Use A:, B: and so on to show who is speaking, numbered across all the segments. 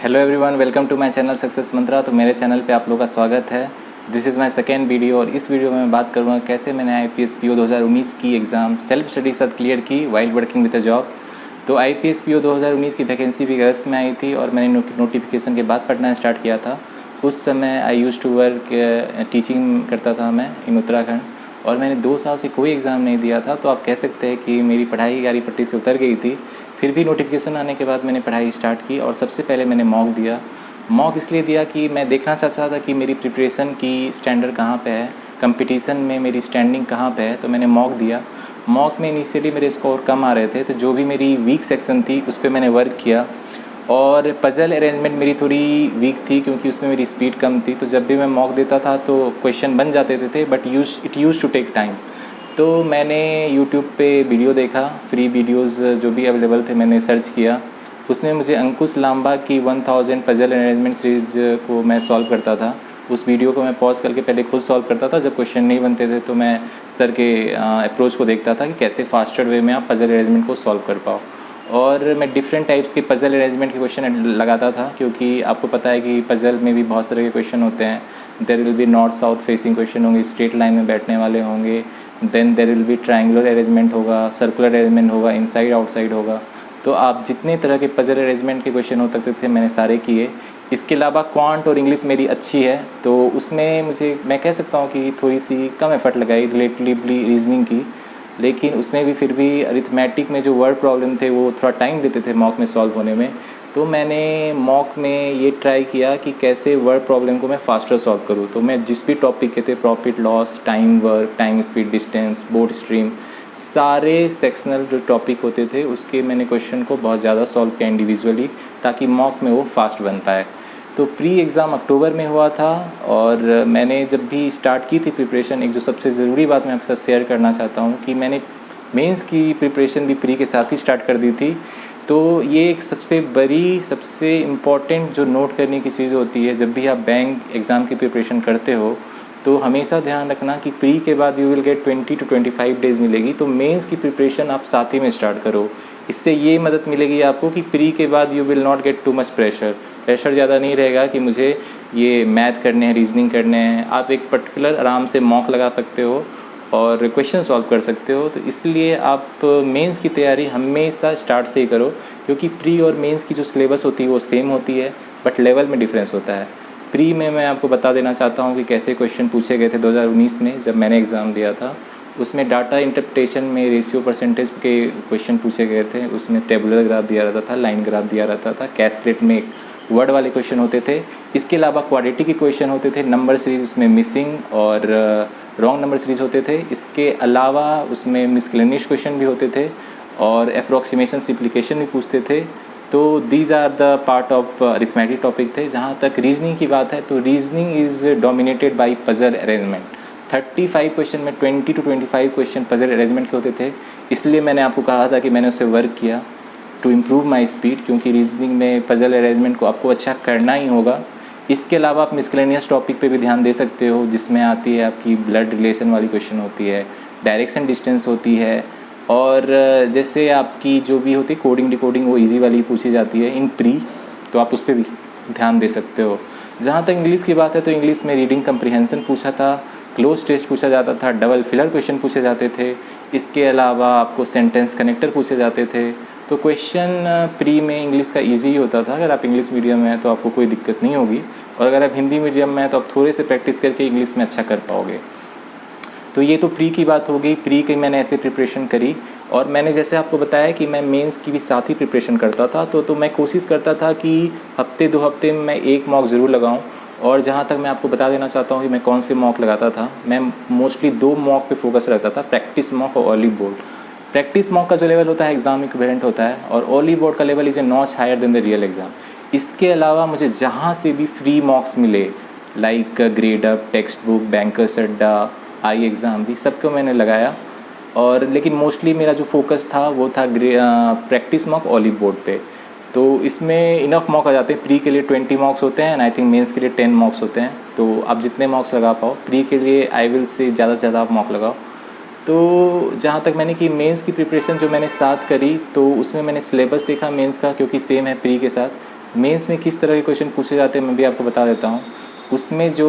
A: Hello everyone, welcome to my channel success Mantra. तो मेरे चैनल पे आप लोगों का स्वागत है। This is my second video और इस वीडियो में मैं बात करूँगा कैसे मैंने IPS PO 2019 की एग्ज़ाम सेल्फ स्टडी के साथ क्लियर की while working with a job. तो IPS PO 2019 की वैकेंसी भी अगस्त में आई थी और मैंने नोटिफिकेशन के बाद पढ़ना स्टार्ट किया था। उस समय आई यूज़ टू वर्क टीचिंग करता था मैं इन उत्तराखंड और मैंने 2 साल से कोई एग्ज़ाम नहीं दिया था। तो आप कह सकते हैं कि मेरी पढ़ाई गारी पट्टी से उतर गई थी। फिर भी नोटिफिकेशन आने के बाद मैंने पढ़ाई स्टार्ट की और सबसे पहले मैंने मॉक दिया। मॉक इसलिए दिया कि मैं देखना चाहता था कि मेरी प्रिपरेशन की स्टैंडर्ड कहाँ पे है, कंपटीशन में मेरी स्टैंडिंग कहाँ पे है। तो मैंने मॉक दिया। मॉक में इनिशियली मेरे स्कोर कम आ रहे थे, तो जो भी मेरी वीक सेक्शन थी उस पर मैंने वर्क किया। और पजल अरेंजमेंट मेरी थोड़ी वीक थी क्योंकि उसमें मेरी स्पीड कम थी। तो जब भी मैं मॉक देता था तो क्वेश्चन बन जाते थे, but it use to take time. तो मैंने यूट्यूब पे वीडियो देखा, फ्री वीडियोस जो भी अवेलेबल थे मैंने सर्च किया। उसमें मुझे अंकुश लांबा की 1000 पजल अरेंजमेंट सीरीज को मैं सॉल्व करता था। उस वीडियो को मैं पॉज करके पहले खुद सॉल्व करता था। जब क्वेश्चन नहीं बनते थे तो मैं सर के अप्रोच को देखता था कि कैसे फास्टर वे में आप पजल अरेंजमेंट को सॉल्व कर पाओ। और मैं डिफरेंट टाइप्स के पजल अरेंजमेंट के क्वेश्चन लगाता था क्योंकि आपको पता है कि पजल में भी बहुत सारे के क्वेश्चन होते हैं। There will be north south facing question होंगे, स्ट्रेट लाइन में बैठने वाले होंगे, then there will be triangular arrangement होगा, सर्कुलर अरेंजमेंट होगा, इनसाइड आउटसाइड होगा। तो आप जितने तरह के पजल अरेंजमेंट के क्वेश्चन हो सकते थे मैंने सारे किए। इसके अलावा क्वांट और इंग्लिश मेरी अच्छी है, तो उसमें मुझे मैं कह सकता हूँ कि थोड़ी सी कम एफर्ट लगाई रिलेटिवली रीजनिंग की। लेकिन उसमें भी फिर भी अरिथमेटिक में जो वर्ड प्रॉब्लम थे वो थोड़ा टाइम लेते थे मॉक में सॉल्व होने में। तो मैंने मॉक में ये ट्राई किया कि कैसे वर्ड प्रॉब्लम को मैं फास्टर सॉल्व करूँ। तो मैं जिस भी टॉपिक के थे, profit loss, time work, time speed, distance, boat stream, सारे सेक्शनल जो टॉपिक होते थे उसके मैंने क्वेश्चन को बहुत ज़्यादा सॉल्व किया इंडिविजुअली, ताकि मॉक में वो फास्ट बन पाए। तो प्री एग्ज़ाम अक्टूबर में हुआ था और मैंने जब भी स्टार्ट की थी प्रिपरेशन, एक जो सबसे ज़रूरी बात मैं आपके साथ शेयर करना चाहता हूँ कि मैंने मेंस की प्रिपरेशन भी प्री के साथ ही स्टार्ट कर दी थी। तो ये एक सबसे बड़ी, सबसे इम्पॉर्टेंट जो नोट करने की चीज़ होती है जब भी आप बैंक एग्ज़ाम की प्रिपरेशन करते हो, तो हमेशा ध्यान रखना कि प्री के बाद you will get 20 to 25 days मिलेगी। तो मेंस की प्रिपरेशन आप साथ ही में स्टार्ट करो। इससे ये मदद मिलेगी आपको कि प्री के बाद you will not gate too much pressure ज़्यादा नहीं रहेगा कि मुझे ये मैथ करने हैं, रीजनिंग करने हैं। आप एक पर्टिकुलर आराम से मॉक लगा सकते हो और क्वेश्चन सॉल्व कर सकते हो। तो इसलिए आप मेंस की तैयारी हमेशा स्टार्ट से ही करो, क्योंकि प्री और मेंस की जो सिलेबस होती है वो सेम होती है, बट लेवल में डिफरेंस होता है। प्री में मैं आपको बता देना चाहता हूँ कि कैसे क्वेश्चन पूछे गए थे 2019 में जब मैंने एग्ज़ाम दिया था। उसमें डाटा इंटरप्रिटेशन में रेशियो परसेंटेज के क्वेश्चन पूछे गए थे। उसमें टेबुलर ग्राफ दिया रहता था, लाइन ग्राफ दिया रहता था, कैस्केड में वर्ड वाले क्वेश्चन होते थे। इसके अलावा क्वाड्रेटिक के क्वेश्चन होते थे, नंबर सीरीज उसमें मिसिंग और रॉन्ग नंबर सीरीज होते थे। इसके अलावा उसमें मिसलेनियस क्वेश्चन भी होते थे और अप्रॉक्सीमेशन सिम्प्लिकेशन भी पूछते थे। तो these are the part of arithmetic topic थे। जहाँ तक रीजनिंग की बात है तो reasoning is dominated by puzzle arrangement. 35 question में 20 to 25 क्वेश्चन पजल अरेंजमेंट के होते थे। इसलिए मैंने आपको कहा था कि मैंने उससे वर्क किया टू इम्प्रूव माई स्पीड, क्योंकि रीजनिंग में पजल अरेंजमेंट को आपको अच्छा करना ही होगा। इसके अलावा आप मिसलेनियस टॉपिक पे भी ध्यान दे सकते हो, जिसमें आती है आपकी ब्लड रिलेशन वाली क्वेश्चन होती है, डायरेक्शन डिस्टेंस होती है, और जैसे आपकी जो भी होती है कोडिंग डिकोडिंग वो इजी वाली पूछी जाती है इन प्री। तो आप उस पर भी ध्यान दे सकते हो। जहाँ तक इंग्लिश की बात है तो इंग्लिश में रीडिंग कम्प्रीहेंशन पूछा था, क्लोज टेस्ट पूछा जाता था, डबल फिलर क्वेश्चन पूछे जाते थे। इसके अलावा आपको सेंटेंस कनेक्टर पूछे जाते थे। तो क्वेश्चन प्री में इंग्लिश का इजी ही होता था। अगर आप इंग्लिश मीडियम में हैं तो आपको कोई दिक्कत नहीं होगी, और अगर आप हिंदी मीडियम में हैं तो आप थोड़े से प्रैक्टिस करके इंग्लिश में अच्छा कर पाओगे। तो ये तो प्री की बात हो गई। प्री की मैंने ऐसे प्रिपरेशन करी, और मैंने जैसे आपको बताया कि मैं मेंस की भी साथ ही प्रिपरेशन करता था। तो मैं कोशिश करता था कि हफ्ते 2 हफ्ते में मैं एक मॉक ज़रूर लगाऊं। और जहाँ तक मैं आपको बता देना चाहता हूँ कि मैं कौन से मॉक लगाता था, मैं मोस्टली 2 मॉक पे फोकस रखता था, प्रैक्टिस मॉक और अर्ली बोर्ड। प्रैक्टिस मॉक का जो लेवल होता है एग्जाम इक्विवेलेंट होता है, और अर्ली बोर्ड का level is a notch higher than the real exam. इसके अलावा मुझे जहाँ से भी फ्री मॉक्स मिले, like Gradeup, Testbook, bankers adda, I exam भी, सबको मैंने लगाया। और लेकिन मोस्टली मेरा जो फोकस था वो था प्रैक्टिस मॉक ओलिव बोर्ड पे। तो इसमें इनफ मॉक आ जाते हैं। प्री के लिए 20 मॉक्स होते हैं, एंड आई थिंक मेंस के लिए 10 मॉक्स होते हैं। तो आप जितने मॉक्स लगा पाओ, प्री के लिए आई विल से ज़्यादा आप मॉक लगाओ। तो जहाँ तक मैंने की मेंस की प्रिपरेशन जो मैंने साथ करी, तो उसमें मैंने सिलेबस देखा मेंस का, क्योंकि सेम है प्री के साथ। मेंस में किस तरह के क्वेश्चन पूछे जाते हैं मैं भी आपको बता देता हूँ। उसमें जो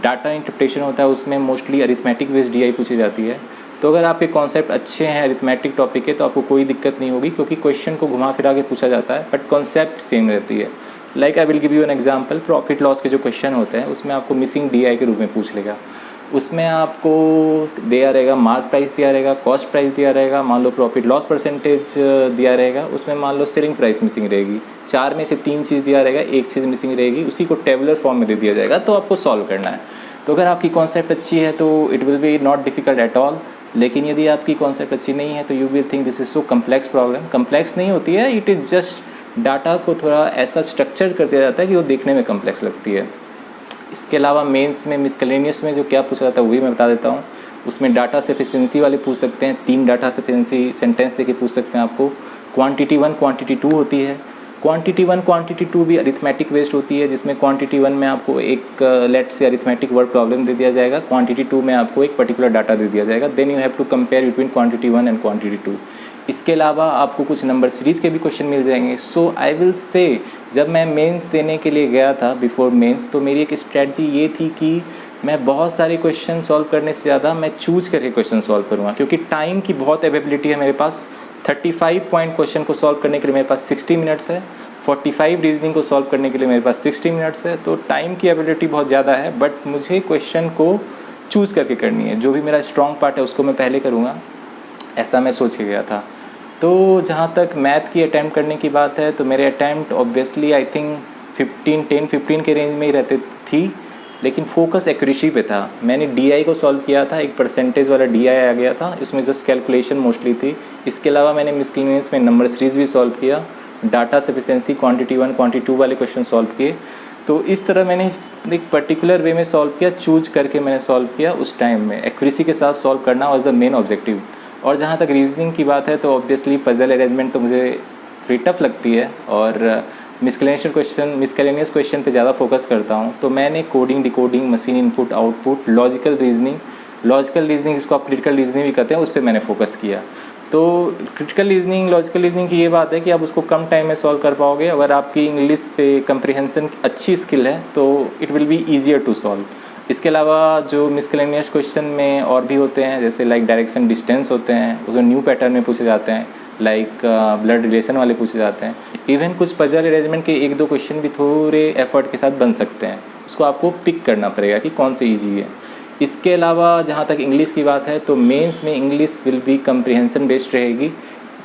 A: डाटा इंटरप्रिटेशन होता है उसमें मोस्टली अरिथमेटिक बेस्ड डीआई पूछी जाती है। तो अगर आपके कॉन्सेप्ट अच्छे हैं अरिथमेटिक टॉपिक के तो आपको कोई दिक्कत नहीं होगी, क्योंकि क्वेश्चन को घुमा फिरा के पूछा जाता है बट कॉन्सेप्ट सेम रहती है। Like I will give you an example, profit loss के जो क्वेश्चन होते हैं उसमें आपको मिसिंग डीआई के रूप में पूछ लेगा। उसमें आपको दिया रहेगा मार्क प्राइस दिया रहेगा, कॉस्ट प्राइस दिया रहेगा, मान लो प्रॉफिट लॉस परसेंटेज दिया रहेगा, उसमें मान लो सेलिंग प्राइस मिसिंग रहेगी, 4 में से 3 चीज़ दिया रहेगा, 1 चीज़ मिसिंग रहेगी, उसी को टेबुलर फॉर्म में दे दिया जाएगा, तो आपको सॉल्व करना है। तो अगर आपकी कॉन्सेप्ट अच्छी है तो it will B not difficult at all. लेकिन यदि आपकी कॉन्सेप्ट अच्छी नहीं है तो you will think this is so complex problem. Complex नहीं होती है, इट इज़ जस्ट डाटा को थोड़ा ऐसा स्ट्रक्चर कर दिया जाता है कि वो देखने में कम्प्लेक्स लगती है। इसके अलावा मेंस में मिसकलेनियस में जो क्या पूछा जाता है वही मैं बता देता हूँ। उसमें डाटा सफिशिएंसी वाले पूछ सकते हैं, 3 डाटा सफिशिएंसी सेंटेंस देके पूछ सकते हैं आपको। क्वांटिटी 1 क्वांटिटी 2 होती है। क्वांटिटी 1 क्वांटिटी 2 भी अरिथमेटिक बेस्ड होती है, जिसमें क्वांटिटी 1 में आपको एक लेट से अरिथमेटिक वर्ड प्रॉब्लम दे दिया जाएगा, क्वांटिटी 2 में आपको एक पर्टिकुलर डाटा दे दिया जाएगा। Then you have to compare between quantity 1 and quantity 2। इसके अलावा आपको कुछ नंबर सीरीज़ के भी क्वेश्चन मिल जाएंगे। सो आई विल से जब मैं मेंस देने के लिए गया था बिफोर मेंस, तो मेरी एक स्ट्रेटजी ये थी कि मैं बहुत सारे क्वेश्चन सॉल्व करने से ज़्यादा मैं चूज करके क्वेश्चन सॉल्व करूँगा, क्योंकि टाइम की बहुत अवेलेबिलिटी है मेरे पास। 35 पॉइंट क्वेश्चन को सॉल्व करने के लिए मेरे पास 60 मिनट्स है, 45 रीजनिंग को सॉल्व करने के लिए मेरे पास 60 मिनट्स है। तो टाइम की अवेलेबिलिटी बहुत ज़्यादा है, बट मुझे क्वेश्चन को चूज़ करके करनी है। जो भी मेरा स्ट्रॉन्ग पार्ट है उसको मैं पहले करूँगा, ऐसा मैं सोच के गया था। तो जहाँ तक मैथ की अटैम्प्ट करने की बात है तो मेरे अटैम्प्ट ऑब्वियसली आई थिंक 10-15 के रेंज में ही रहते थी, लेकिन फोकस एक्यूरेसी पे था। मैंने डीआई को सॉल्व किया था, एक परसेंटेज वाला डीआई आ गया था, इसमें जस्ट कैलकुलेशन मोस्टली थी। इसके अलावा मैंने मिसलेनियस में नंबर सीरीज़ भी सॉल्व किया, डाटा सफिशिएंसी क्वांटिटी 1 क्वांटिटी 2 वाले क्वेश्चन सॉल्व किए। तो इस तरह मैंने एक पर्टिकुलर वे में सॉल्व किया, चूज करके मैंने सॉल्व किया। उस टाइम में एक्यूरेसी के साथ सॉल्व करना वाज द मेन ऑब्जेक्टिव। और जहाँ तक रीजनिंग की बात है तो ऑब्वियसली पजल अरेंजमेंट तो मुझे थोड़ी टफ लगती है, और मिसकलेनियस क्वेश्चन पे ज़्यादा फोकस करता हूँ। तो मैंने coding, decoding, machine input output, logical reasoning जिसको आप क्रिटिकल रीजनिंग भी कहते हैं, उस पर मैंने फोकस किया। तो क्रिटिकल रीजनिंग, लॉजिकल रीजनिंग की ये बात है कि आप उसको कम टाइम में सॉल्व कर पाओगे। अगर आपकी इंग्लिश पे कंप्रिहेंशन अच्छी स्किल है तो it will be easier to solve. इसके अलावा जो मिसकलेनियस क्वेश्चन में और भी होते हैं, जैसे लाइक डायरेक्शन डिस्टेंस होते हैं, उसमें न्यू पैटर्न में पूछे जाते हैं, लाइक ब्लड रिलेशन वाले पूछे जाते हैं। इवन कुछ पजल अरेंजमेंट के 1-2 क्वेश्चन भी थोड़े एफर्ट के साथ बन सकते हैं, उसको आपको पिक करना पड़ेगा कि कौन से ईजी है। इसके अलावा जहाँ तक इंग्लिश की बात है तो मेंस में English will be comprehension based रहेगी।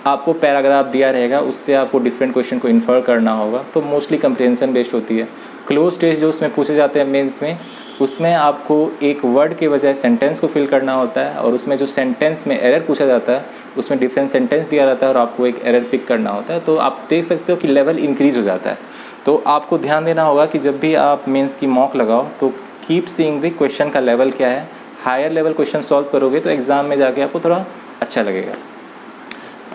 A: आपको पैराग्राफ दिया रहेगा, उससे आपको डिफरेंट क्वेश्चन को इन्फर करना होगा, तो मोस्टली कंप्रिहेंशन बेस्ड होती है। क्लोज टेस्ट जो उसमें पूछे जाते हैं मेंस में, उसमें आपको एक वर्ड के बजाय सेंटेंस को फिल करना होता है, और उसमें जो सेंटेंस में एरर पूछा जाता है उसमें डिफरेंट सेंटेंस दिया रहता है और आपको एक एरर पिक करना होता है। तो आप देख सकते हो कि लेवल इंक्रीज हो जाता है। तो आपको ध्यान देना होगा कि जब भी आप मेंस की मॉक लगाओ तो कीप सीइंग द क्वेश्चन का लेवल क्या है। हायर लेवल क्वेश्चन सॉल्व करोगे तो एग्ज़ाम में जाके आपको थोड़ा अच्छा लगेगा।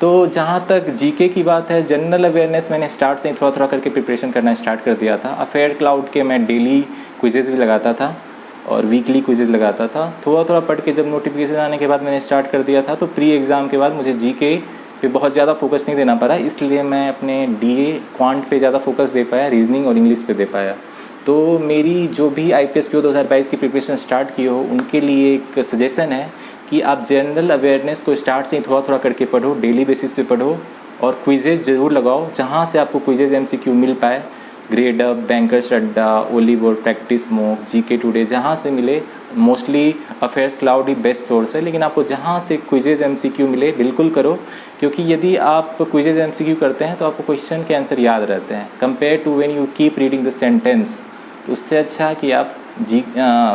A: तो जहाँ तक जीके की बात है, जनरल अवेयरनेस मैंने स्टार्ट से ही थोड़ा थोड़ा करके प्रिपरेशन करना स्टार्ट कर दिया था। अफेयर क्लाउड के मैं डेली क्विजेज़ भी लगाता था और वीकली क्विजेज़ लगाता था। थोड़ा थोड़ा पढ़ के जब नोटिफिकेशन आने के बाद मैंने स्टार्ट कर दिया था, तो प्री एग्ज़ाम के बाद मुझे जीके पे बहुत ज़्यादा फोकस नहीं देना पड़ा, इसलिए मैं अपने डीए क्वांट पे ज़्यादा फोकस दे पाया, रीजनिंग और इंग्लिश पे दे पाया। तो मेरी जो भी IPS PO 2022 की प्रिपरेशन स्टार्ट की हो उनके लिए एक सजेशन है कि आप जनरल अवेयरनेस को स्टार्ट से ही थोड़ा थोड़ा करके पढ़ो, डेली बेसिस पे पढ़ो, और क्विजेज़ ज़रूर लगाओ जहाँ से आपको क्विजेज़ MCQ मिल पाए। ग्रेड अप, बैंकर्स अड्डा, ओलीवोर, प्रैक्टिस मॉक, GK टुडे, जहाँ से मिले। मोस्टली अफेयर्स क्लाउड ही बेस्ट सोर्स है, लेकिन आपको जहाँ से क्विजेज़ MCQ मिले बिल्कुल करो, क्योंकि यदि आप क्विजेज़ MCQ करते हैं तो आपको क्वेश्चन के आंसर याद रहते हैं compare to when you keep reading the sentence. तो उससे अच्छा कि आप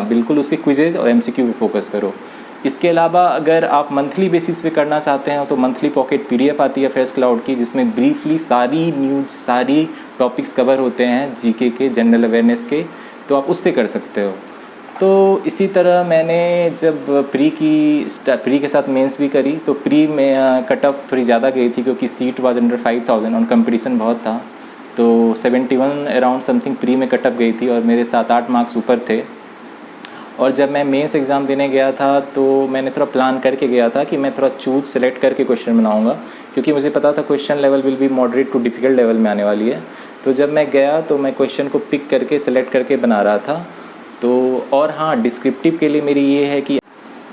A: बिल्कुल उसके क्विजेज़ और MCQ पे फोकस करो। इसके अलावा अगर आप मंथली बेसिस पे करना चाहते हैं तो मंथली पॉकेट PDF आती है अफेयर्स क्लाउड की, जिसमें ब्रीफली सारी न्यूज, सारी टॉपिक्स कवर होते हैं जीके के, जनरल अवेयरनेस के, तो आप उससे कर सकते हो। तो इसी तरह मैंने जब प्री के साथ मेंस भी करी तो प्री में कट ऑफ थोड़ी ज़्यादा गई थी, क्योंकि सीट वाज अंडर 5000 और कंपटीशन बहुत था। तो 71 अराउंड समथिंग प्री में कट ऑफ गई थी और मेरे 7-8 मार्क्स ऊपर थे। और जब मैं मेंस एग्ज़ाम देने गया था तो मैंने थोड़ा प्लान करके गया था कि मैं थोड़ा सेलेक्ट करके क्वेश्चन बनाऊंगा, क्योंकि मुझे पता था question level will be moderate too difficult level में आने वाली है। तो जब मैं गया तो मैं क्वेश्चन को पिक करके सेलेक्ट करके बना रहा था। तो और हाँ, डिस्क्रिप्टिव के लिए मेरी ये है कि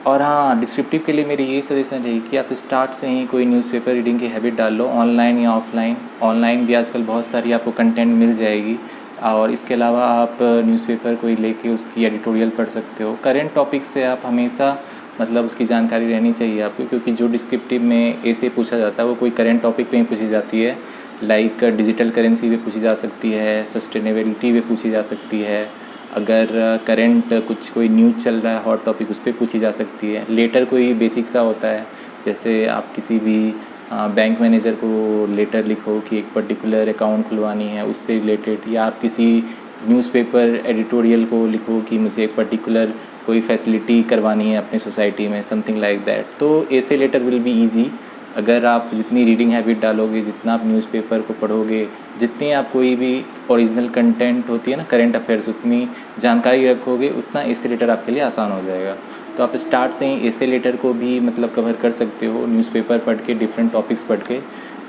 A: डिस्क्रिप्टिव के लिए मेरी ये सजेशन रहेगी कि आप स्टार्ट से ही कोई न्यूज़पेपर रीडिंग की हैबिट डाल लो, ऑनलाइन या ऑफलाइन। ऑनलाइन भी आजकल बहुत सारी आपको कंटेंट मिल जाएगी, और इसके अलावा आप न्यूज़पेपर कोई लेके उसकी एडिटोरियल पढ़ सकते हो। करेंट टॉपिक से आप हमेशा मतलब उसकी जानकारी रहनी चाहिए आपको, क्योंकि जो डिस्क्रिप्टिव में ऐसे पूछा जाता है वो कोई करेंट टॉपिक पे ही पूछी जाती है। लाइक डिजिटल करेंसी पे पूछी जा सकती है, सस्टेनेबिलिटी पे पूछी जा सकती है, अगर करंट कुछ कोई न्यूज़ चल रहा है हॉट टॉपिक उस पर पूछी जा सकती है। लेटर कोई बेसिक सा होता है, जैसे आप किसी भी बैंक मैनेजर को लेटर लिखो कि एक पर्टिकुलर अकाउंट खुलवानी है उससे रिलेटेड, या आप किसी न्यूज़पेपर एडिटोरियल को लिखो कि मुझे एक पर्टिकुलर कोई फैसिलिटी करवानी है अपनी सोसाइटी में, समथिंग लाइक दैट। तो ऐसे लेटर विल बी ईजी। अगर आप जितनी रीडिंग हैबिट डालोगे, जितना आप न्यूज़पेपर को पढ़ोगे, जितनी आप कोई भी ओरिजिनल कंटेंट होती है ना करेंट अफेयर्स, उतनी जानकारी रखोगे, उतना ऐसे लेटर आपके लिए आसान हो जाएगा। तो आप स्टार्ट से ही ऐसे लेटर को भी मतलब कवर कर सकते हो न्यूज़पेपर पढ़ के, डिफरेंट टॉपिक्स पढ़ के।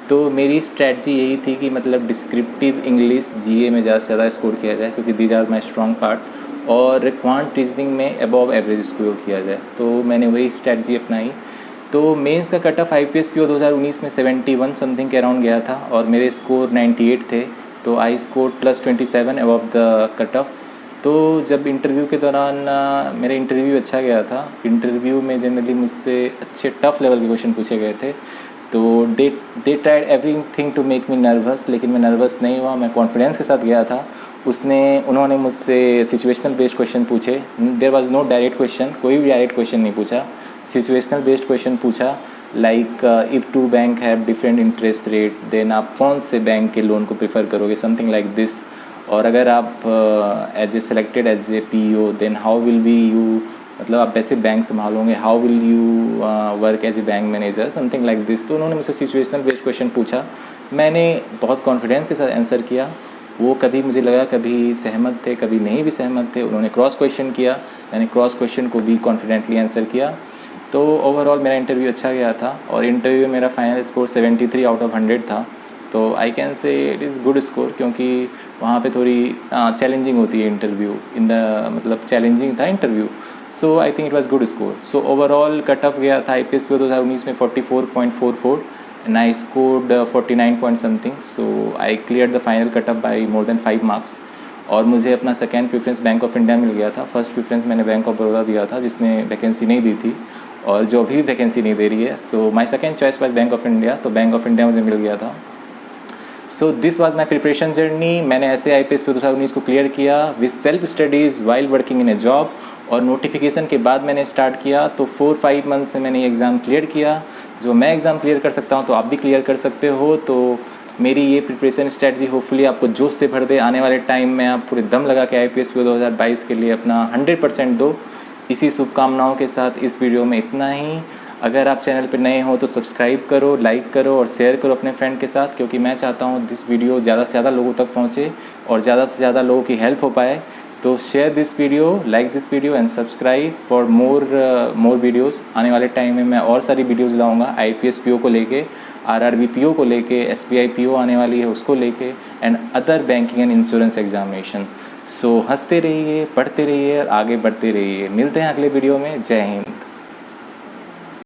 A: तो मेरी स्ट्रैटी यही थी कि मतलब डिस्क्रिप्टिव इंग्लिश जीए में ज़्यादा से ज़्यादा स्कोर किया जाए, क्योंकि these are my strong part, और क्वांट रीजनिंग में अबव एवरेज स्कोर किया जाए। तो मैंने वही स्ट्रैटी अपनाई। तो मेंस का कट ऑफ IPS PO 2019 में 71 समथिंग के अराउंड गया था, और मेरे स्कोर 98 थे। तो I score +27 above the cut off. तो जब इंटरव्यू के दौरान मेरा इंटरव्यू अच्छा गया था। इंटरव्यू में जनरली मुझसे अच्छे टफ़ लेवल के क्वेश्चन पूछे गए थे। तो they tried everything to make me nervous, लेकिन मैं नर्वस नहीं हुआ, मैं कॉन्फिडेंस के साथ गया था। उन्होंने मुझसे सिचुएशनल बेस्ड क्वेश्चन पूछे। There was no direct question, कोई भी डायरेक्ट क्वेश्चन नहीं पूछा। सिचुएशनल बेस्ड क्वेश्चन पूछा, like if two bank have different interest rate, then आप कौन से बैंक के लोन को प्रेफर करोगे, समथिंग लाइक दिस। और अगर आप as a selected as a PO, then how will be you, मतलब आप कैसे बैंक संभालोगे, how will you work as a bank manager, something like this. तो उन्होंने मुझसे सिचुएशनल बेस्ड क्वेश्चन पूछा, मैंने बहुत कॉन्फिडेंस के साथ आंसर किया। वो कभी मुझे लगा कभी सहमत थे, कभी नहीं भी सहमत थे। उन्होंने क्रॉस क्वेश्चन किया, मैंने क्रॉस क्वेश्चन को भी कॉन्फिडेंटली आंसर किया। तो ओवरऑल मेरा इंटरव्यू अच्छा गया था, और इंटरव्यू में मेरा फाइनल स्कोर 73 आउट ऑफ 100 था। तो I can say it is good score, क्योंकि वहाँ पे थोड़ी चैलेंजिंग होती है इंटरव्यू, मतलब चैलेंजिंग था interview. So I think it was good score. So overall cut off गया था IPS PO 2019 में 44.44 and I scored 49 point something. So I cleared the final cut off by more than 5 marks. और मुझे अपना second preference Bank of India मिल गया था। First preference मैंने बैंक ऑफ बड़ौदा दिया था, जिसने वैकेंसी नहीं दी थी, और जो अभी भी वैकेंसी नहीं दे रही है। So my second choice was Bank of India, तो बैंक ऑफ इंडिया मुझे मिल गया था। So this was my preparation journey. मैंने ऐसे IPS PO 2019 को क्लियर किया with self studies while working in a job, और नोटिफिकेशन के बाद मैंने स्टार्ट किया। तो 4-5 मंथ से मैंने ये एग्ज़ाम क्लियर किया। जो मैं एग्ज़ाम क्लियर कर सकता हूँ तो आप भी क्लियर कर सकते हो। तो मेरी ये प्रिपरेशन स्ट्रेटजी होपफुली आपको जोश से भर दे। आने वाले टाइम में आप पूरे दम लगा के IPS PO 2022 के लिए अपना 100% दो। इसी शुभकामनाओं के साथ इस वीडियो में इतना ही। अगर आप चैनल पर नए हो तो सब्सक्राइब करो, लाइक करो और शेयर करो अपने फ्रेंड के साथ, क्योंकि मैं चाहता हूँ दिस वीडियो ज़्यादा से ज़्यादा लोगों तक पहुँचे और ज़्यादा से ज़्यादा लोगों की हेल्प हो पाए। तो share this video, like this video and subscribe for more videos. आने वाले टाइम में मैं और सारी वीडियोस लाऊंगा IPS PO को लेके, RRB PO को लेके, SBI PO आने वाली है उसको लेके, and other banking and insurance examination. So हंसते रहिए, पढ़ते रहिए और आगे बढ़ते रहिए। मिलते हैं अगले वीडियो में। जय हिंद।